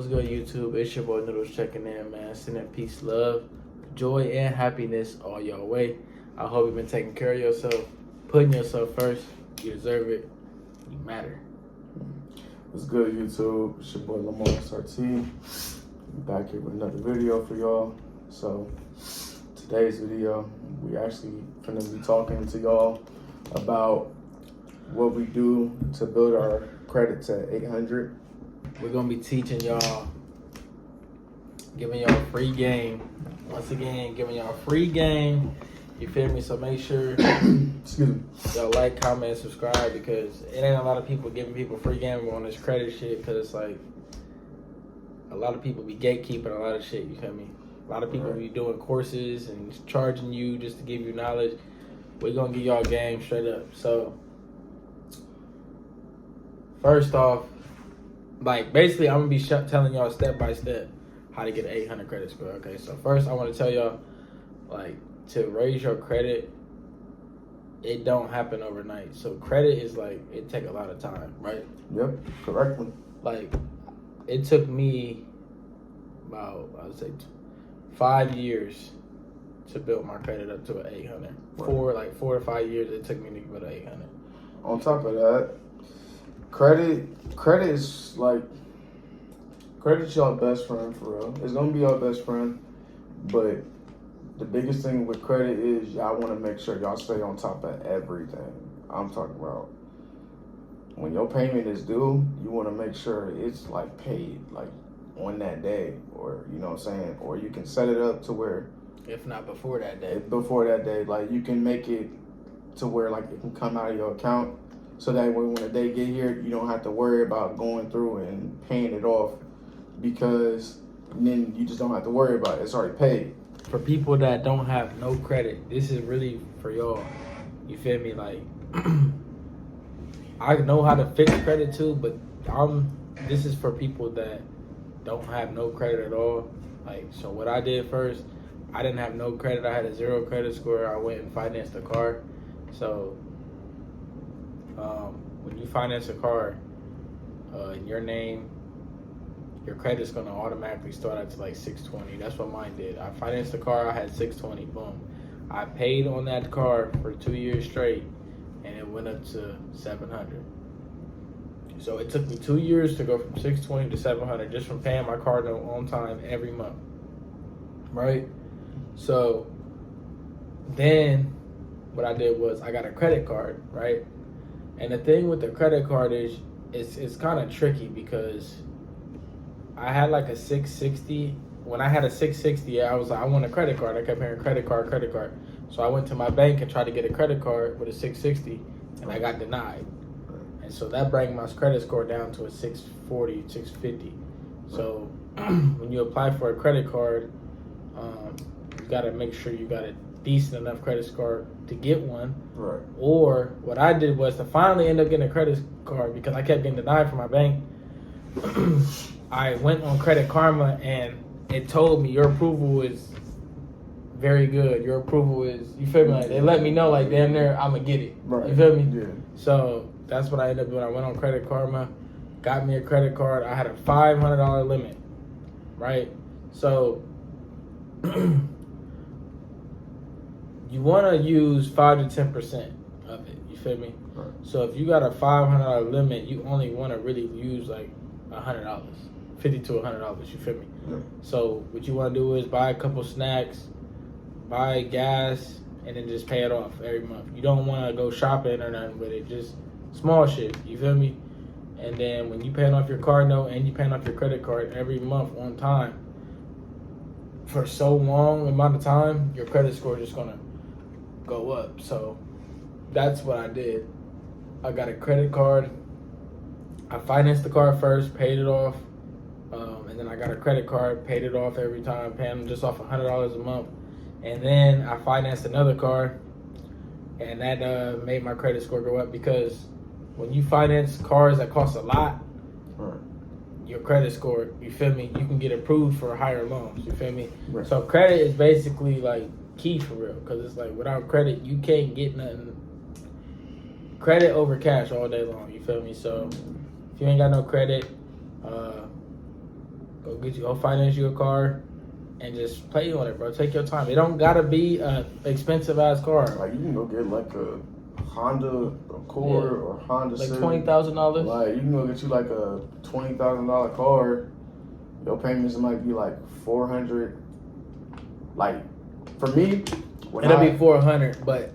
What's good, YouTube? It's your boy Noodles checking in, man. Sending peace, love, joy, and happiness all your way. I hope you've been taking care of yourself, putting yourself first. You deserve it. You matter. What's good, YouTube? It's your boy Lamar SRT. Back here with another video for y'all. So today's video, we actually gonna be talking to y'all about what we do to build our credits at 800. We're gonna be teaching y'all, giving y'all free game. Once again, giving y'all free game. You feel me? So make sure Excuse me. y'all like, comment, and subscribe, because it ain't a lot of people giving people free game on this credit shit. Because it's like a lot of people be gatekeeping a lot of shit. You feel me? A lot of people be doing courses and charging you just to give you knowledge. We're gonna give y'all game straight up. So first off, like basically, I'm gonna be telling y'all step by step how to get an 800 credit score. Okay, so first I want to tell y'all, like, to raise your credit, it don't happen overnight. So credit is like, it take a lot of time, right? Yep, correctly. Like, it took me about, I would say, 5 years to build my credit up to an 800. Right. 4 to 5 years it took me to build an 800. On top of that, credit is like, credit's your best friend for real. It's gonna be your best friend, but the biggest thing with credit is y'all want to make sure y'all stay on top of everything. I'm talking about when your payment is due, you want to make sure it's like paid like on that day, or you know what I'm saying, or you can set it up to where, if not before that day. Before that day, like you can make it to where like it can come out of your account, so that way when the day get here, you don't have to worry about going through and paying it off, because then you just don't have to worry about it. It's already paid. For people that don't have no credit, this is really for y'all. You feel me? Like, I know how to fix credit too, but this is for people that don't have no credit at all. Like, so what I did first, I didn't have no credit. I had a 0 credit score. I went and financed a car. So when you finance a car in your name, your credit's gonna automatically start at like 620. That's what mine did. I financed the car, I had 620, boom. I paid on that car for 2 years straight, and it went up to 700. So it took me 2 years to go from 620 to 700 just from paying my car note on time every month, right? So then what I did was I got a credit card, right? And the thing with the credit card is it's kind of tricky, because I had like a 660. When I had a 660, I was like, I want a credit card. I kept hearing credit card. So I went to my bank and tried to get a credit card with a 660, and I got denied. And so that brought my credit score down to a 640, 650. So when you apply for a credit card, you got to make sure you got a decent enough credit score to get one. Right. Or what I did was to finally end up getting a credit card, because I kept getting denied from my bank. I went on Credit Karma, and it told me your approval is very good. Your approval is, you feel me? Like, they let me know, like, damn near, I'm going to get it. Right. You feel me? Yeah. So that's what I ended up doing. I went on Credit Karma, got me a credit card. I had a $500 limit, right? So you want to use 5 to 10% of it. You feel me? Right. So if you got a $500 limit, you only want to really use like $100, $50 to $100. You feel me? Yeah. So what you want to do is buy a couple snacks, buy gas, and then just pay it off every month. You don't want to go shopping or nothing with it. Just small shit. You feel me? And then when you paying off your car note and you paying off your credit card every month on time, for so long amount of time, your credit score is just gonna go up. So that's what I did. I got a credit card. I financed the car first, paid it off, and then I got a credit card, paid it off every time, paying them just off $100 a month. And then I financed another car, and that made my credit score go up, because when you finance cars that cost a lot, Right. your credit score, you feel me, you can get approved for higher loans, you feel me? Right. So credit is basically like key for real, because it's like without credit, you can't get nothing. Credit over cash all day long, you feel me? So if you ain't got no credit, Go finance you a car, and just play on it, bro. Take your time. It don't gotta be a expensive ass car. Like you can go get like a Honda Accord or Honda Like Civic. $20,000. Like you can go get you like a $20,000 car. Your payments might be like 400. Like for me, It'll be 400, but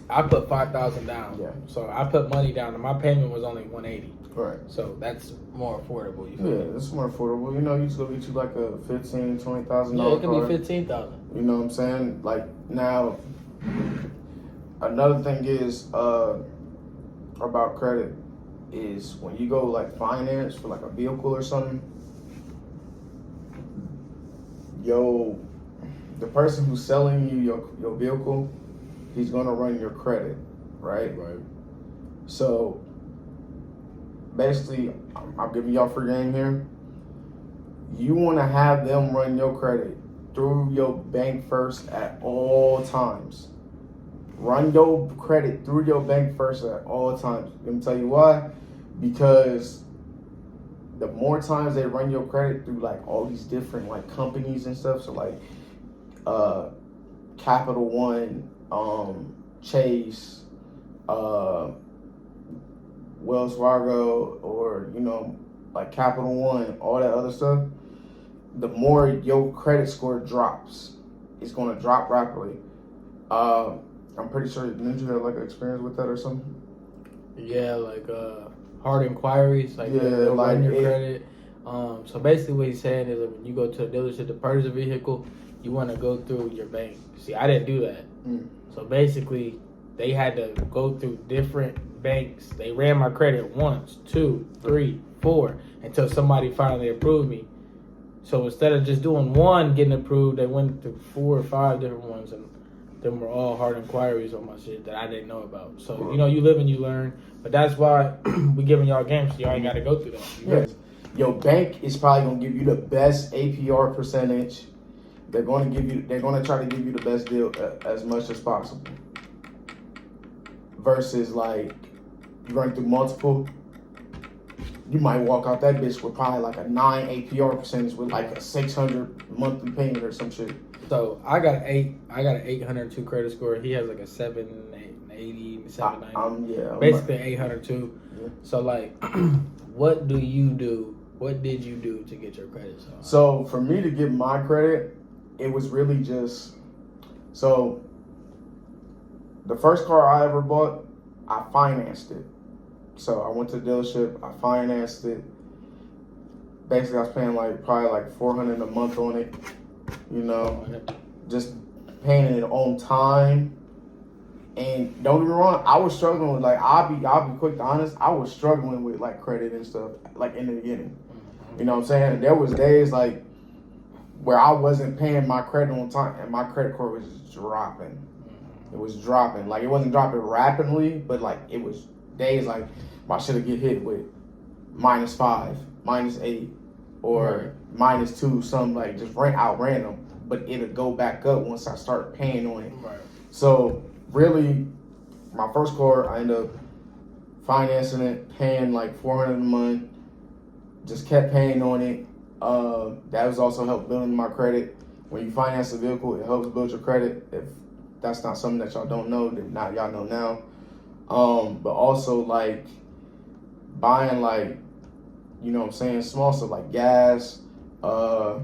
I put 5,000 down. Yeah. So I put money down, and my payment was only 180. Right. So that's more affordable. You feel Yeah, me? it's more affordable. You know, you just go get you like a $15,000, $20,000 Yeah, it could car. be 15,000. You know what I'm saying? Like now, another thing is about credit is when you go like finance for like a vehicle or something, the person who's selling you your vehicle, he's gonna run your credit, right? Right. So basically, I'm giving y'all free game here. You want to have them run your credit through your bank first at all times. Run your credit through your bank first at all times. Let me tell you why. Because the more times they run your credit through like all these different like companies and stuff, so like Capital One, Chase, Wells Fargo, or like Capital One, all that other stuff, the more your credit score drops. It's going to drop rapidly. I'm pretty sure, didn't you have like an experience with that or something? Yeah, like hard inquiries, like Yeah, they'll like run your it- credit. So basically, what he's saying is that when you go to a dealership to purchase a vehicle, you want to go through your bank. See, I didn't do that. So basically, they had to go through different banks. They ran my credit 1, 2, 3, 4 until somebody finally approved me. So instead of just doing one getting approved, they went through 4 or 5 different ones, and them were all hard inquiries on my shit that I didn't know about. So you live and you learn. But that's why we giving y'all games, so y'all ain't got to go through that. Yes. Your bank is probably gonna give you the best APR percentage. They're gonna try to give you the best deal as much as possible. Versus like you run through multiple, you might walk out that bitch with probably like a 9 APR percentage with like a 600 monthly payment or some shit. So I got an 802 credit score. He has like a 780, 790. Basically 802. Yeah. So like, what do you do? What did you do to get your credit so high? So for me to get my credit, it was really just so. The first car I ever bought, I financed it. So I went to the dealership, I financed it. Basically, I was paying probably $400 a month on it. Just paying it on time. And don't get me wrong, I was struggling with I'll be quick to honest, I was struggling with credit and stuff in the beginning. You know what I'm saying? There was days where I wasn't paying my credit on time and my credit score was dropping. It was dropping. It wasn't dropping rapidly, but it was days my shit would get hit with -5, -8, or -2, something just out random. But it'll go back up once I start paying on it. Right. So really, my first car, I ended up financing it, paying $400 a month. Just kept paying on it. That was also helped building my credit. When you finance a vehicle, it helps build your credit. If that's not something that y'all don't know, then now y'all know now. But also buying what I'm saying, small stuff like gas. So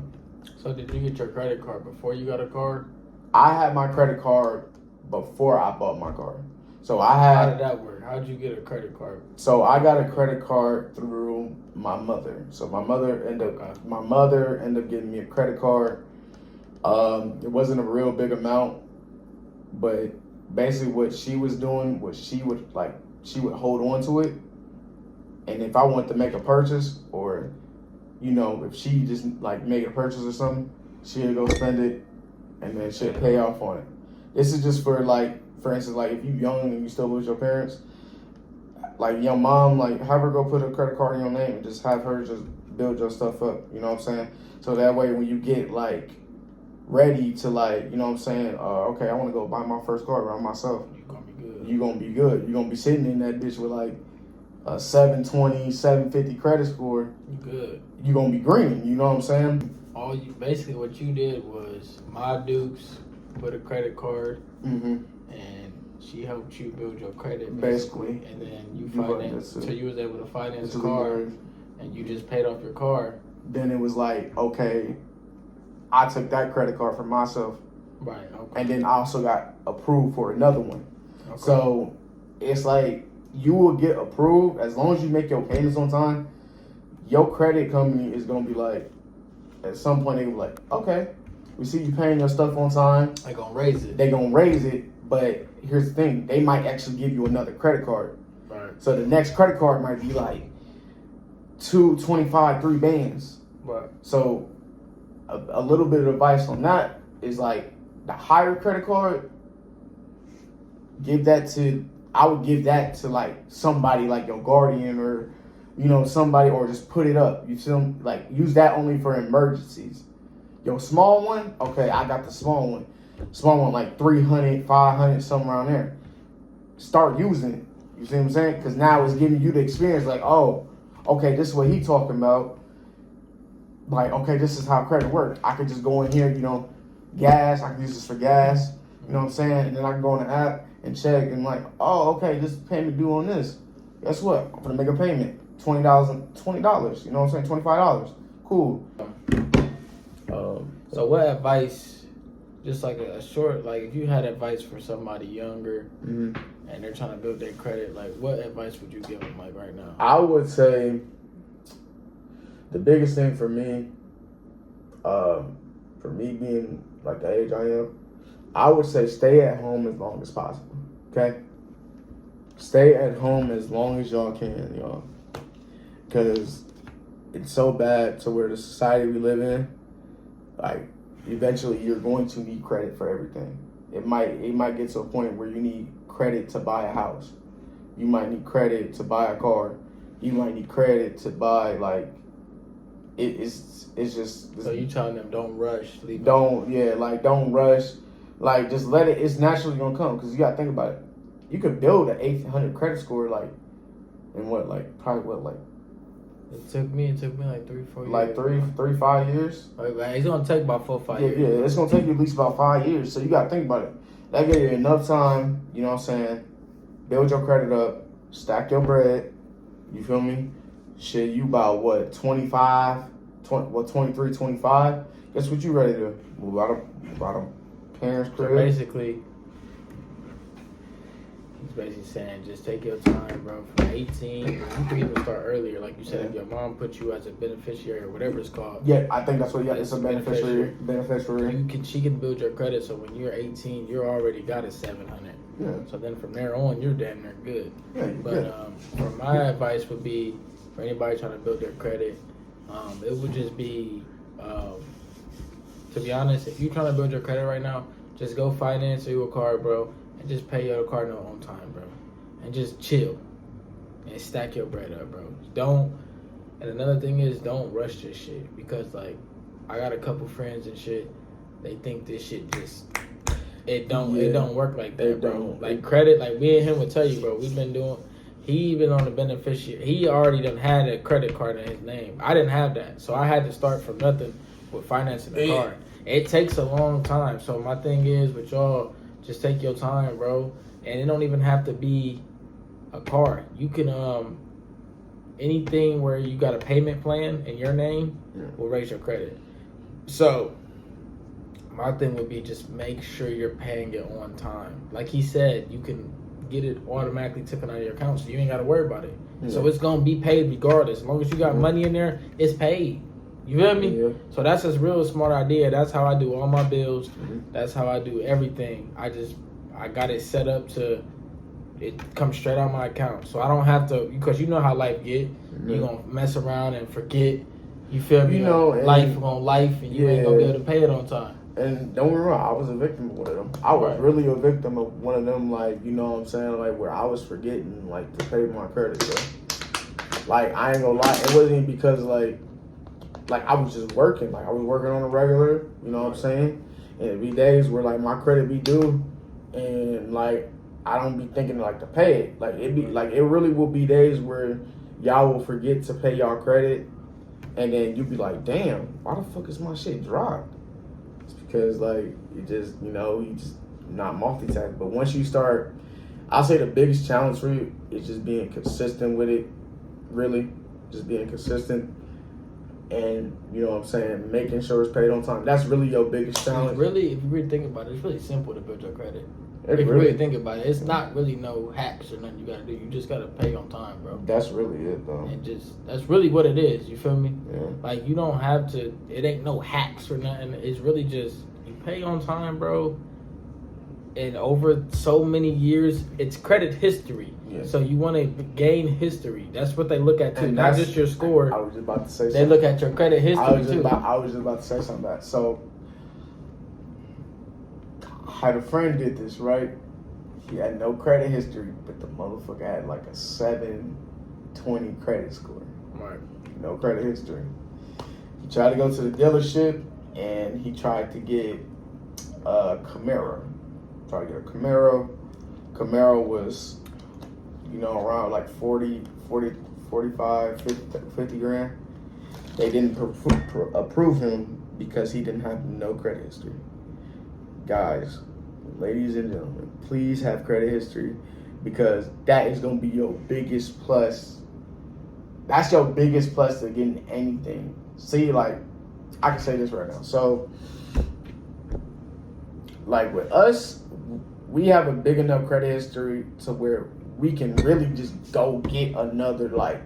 did you get your credit card before you got a car? I had my credit card before I bought my car. So How did that work? How did you get a credit card? So I got a credit card through my mother. So my mother ended up getting me a credit card. It wasn't a real big amount, but basically what she was doing was she would hold on to it, and if I wanted to make a purchase, or if she just made a purchase or something, she'd go spend it, and then she'd pay off on it. This is just for for instance, if you young and you still live with your parents, your mom, have her go put a credit card in your name and just have her just build your stuff up. You know what I'm saying? So that way when you get ready to you know what I'm saying, okay, I want to go buy my first car around myself. You're gonna be good. You're gonna be sitting in that bitch with a 720, 750 credit score. You good. you're gonna be green. You know what I'm saying? All you basically what you did was my Dukes with a credit card, Mm-hmm. and she helped you build your credit Basically. and then you You financed, financed it. so you was able to finance a Until we car, learned. and you just paid off your car. Then it was like, okay, I took that credit card for myself, Right. Okay. and then I also got approved for another one. Okay. So it's like you will get approved as long as you make your payments on time. Your credit company is gonna be like, at some point they be like, okay, we see you paying your stuff on time. they gonna raise it. They gonna raise it, but here's the thing: they might actually give you another credit card. Right. So the next credit card might be like 225, 3 bands. Right. So a little bit of advice on that is like the higher credit card, I would give that to like somebody like your guardian or, you know, somebody, or just put it up. You feel me? Like use that only for emergencies. Your small one, okay, I got the small one. Small one like 300, 500, somewhere around there. Start using it. You see what I'm saying? Because now it's giving you the experience like, oh, okay, this is what he talking about. Like, okay, this is how credit works. I could just go in here, you know, gas. I can use this for gas. You know what I'm saying? And then I can go on the app and check and like, oh, okay, this payment due on this. Guess what? I'm gonna make a payment. $20. You know what I'm saying? $25. Cool. So what advice, just like a short, like if you had advice for somebody younger Mm-hmm. and they're trying to build their credit, like what advice would you give them like right now? I would say the biggest thing for me being like the age I am, I would say stay at home as long as possible. Okay? Stay at home as long as y'all can, y'all. Because it's so bad to where the society we live in, like, eventually you're going to need credit for everything. It might get to a point where you need credit to buy a house. You might need credit to buy a car. You might need credit to buy, like, it's just. So you telling them don't rush, Don't rush. Like, just let it, it's naturally gonna come. Because you gotta think about it. You could build an 800 credit score, like, in It took me like 3-4 years. like 3-5 years. Like, it's gonna take about 4-5 years. Yeah, it's gonna take you at least about 5 years. So you gotta think about it. That gave you enough time, you know what I'm saying? Build your credit up, stack your bread. You feel me? Shit, you about what, 23, 25? Guess what you ready to move out of parents' So crib? basically, he's basically saying just take your time, bro. From 18, you can even start earlier. Like you said, if your mom put you as a beneficiary or whatever it's called. Yeah, I think that's what. Yeah, it's a beneficiary. She can build your credit, so when you're 18, you're already got a 700. Yeah. So then from there on, you're damn near good. Yeah, But for my advice would be for anybody trying to build their credit, it would just be, to be honest, if you're trying to build your credit right now, just go finance you a car, bro, and just pay your car note on time, bro, and just chill and stack your bread up, bro. And another thing is, don't rush this shit, because like I got a couple friends and shit, they think this shit just it don't work like that, bro. Like credit, like me and him would tell you, bro. He been on the beneficiary. He already done had a credit card in his name. I didn't have that, so I had to start from nothing with financing the car. It takes a long time. So my thing is with y'all, just take your time, bro. And it don't even have to be a car. You can anything where you got a payment plan in your name will raise your credit. So my thing would be just make sure you're paying it on time. Like he said, you can get it automatically taken out of your account, so you ain't got to worry about it. Yeah. So it's gonna be paid regardless. As long as you got money in there, it's paid. You feel me? Yeah. So that's a real smart idea. That's how I do all my bills. Mm-hmm. That's how I do everything. I got it set up to it comes straight out my account, so I don't have to, because you know how life get. Mm-hmm. You gonna mess around and forget. You feel me? You know, life on life, and you ain't gonna be able to pay it on time. And don't get me wrong, I was a victim of one of them. I was really a victim of one of them, like, you know what I'm saying, like, where I was forgetting, like, to pay my credit, bro. Like, I ain't gonna lie, it wasn't even because, like, I was just working. Like, I was working on a regular, you know what I'm saying? And it'd be days where, like, my credit be due, and, like, I don't be thinking, like, to pay it. Like, it really will be days where y'all will forget to pay y'all credit, And then you be like, damn, why the fuck is my shit dropped? It's because like you just not multitasking. But once you start, I'll say the biggest challenge for you is just being consistent with it. Really, just being consistent. And you know what I'm saying, making sure it's paid on time. That's really your biggest challenge. Really, if you really think about it, it's really simple to build your credit. If you really think about it, it's not really no hacks or nothing you gotta do. You just gotta pay on time, bro. That's really it, though. And that's really what it is. You feel me? Yeah. Like you don't have to. It ain't no hacks or nothing. It's really just you pay on time, bro. And over so many years, it's credit history. Yeah. So you want to gain history. That's what they look at too, And not just your score. I was just about to say. They look at your credit history I was too. just about to say something about it. So, I had a friend did this, right? He had no credit history, but the motherfucker had like a 720 credit score. Right. No credit history. He tried to go to the dealership and he tried to get a Camaro. Tried to get a Camaro. Camaro was, around like 40, 45, 50 grand. They didn't approve him because he didn't have no credit history. Guys, ladies and gentlemen, please have credit history because that is going to be your biggest plus. That's your biggest plus to getting anything. See, like, I can say this right now. So, like with us, we have a big enough credit history to where we can really just go get another, like,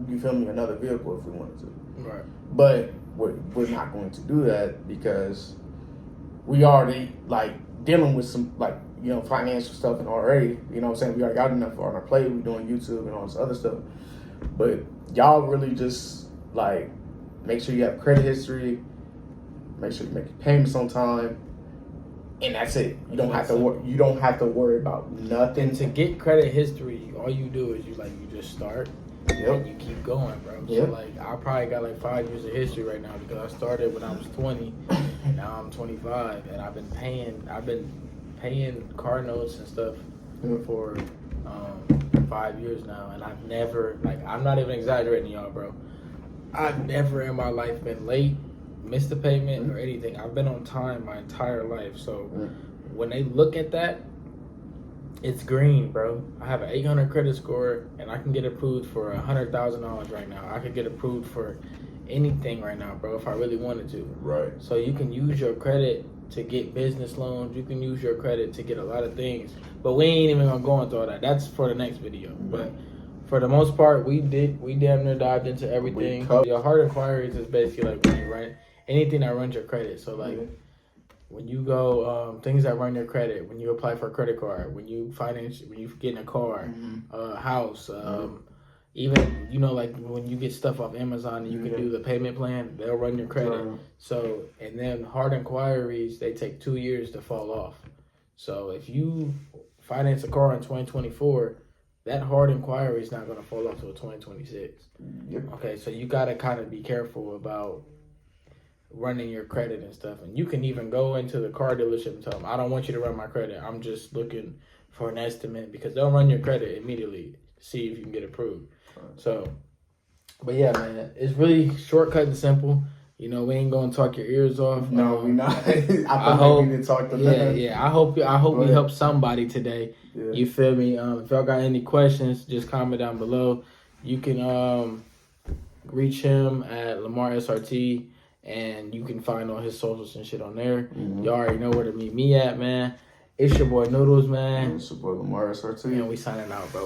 you feel me, another vehicle if we wanted to. Right. But we're not going to do that because we already, like, dealing with some, like, financial stuff and already, we already got enough on our plate. We're doing YouTube and all this other stuff. But y'all really just, like, make sure you have credit history, make sure you make your payments on time, and that's it. You don't have to worry about nothing. And to get credit history, all you do is you just start and you keep going, bro. Yep. So like I probably got like 5 years of history right now because I started when I was 20. Now I'm 25 and I've been paying car notes and stuff for 5 years now, and I've never, like, I'm not even exaggerating, y'all, bro. I've never in my life been late, missed a payment or anything. I've been on time my entire life. So when they look at that, it's green, bro. I have an 800 credit score, and I can get approved for $100,000 right now. I could get approved for anything right now, bro, if I really wanted to. Right. So you can use your credit to get business loans. You can use your credit to get a lot of things. But we ain't even gonna go into all that. That's for the next video. But for the most part, we damn near dived into everything. Your hard inquiries is basically like when you run anything that runs your credit. So like when you go things that run your credit, when you apply for a credit card, when you get in a car, house, even like when you get stuff off Amazon and you can do the payment plan, they'll run your credit. So and then hard inquiries, they take 2 years to fall off. So if you finance a car in 2024, that hard inquiry is not going to fall off till 2026. Okay, so you got to kind of be careful about running your credit and stuff. And you can even go into the car dealership and tell them, I don't want you to run my credit. I'm just looking for an estimate, because they'll run your credit immediately to see if you can get approved. So, but yeah, man, it's really shortcut and simple. We ain't gonna talk your ears off. No, we not. I hope we didn't talk to them. Yeah. I hope we help somebody today. Yeah. You feel me? If y'all got any questions, just comment down below. You can reach him at Lamar SRT, and you can find all his socials and shit on there. Y'all already know where to meet me at, man. It's your boy Noodles, man. It's your boy Lamar SRT. And we signing out, bro.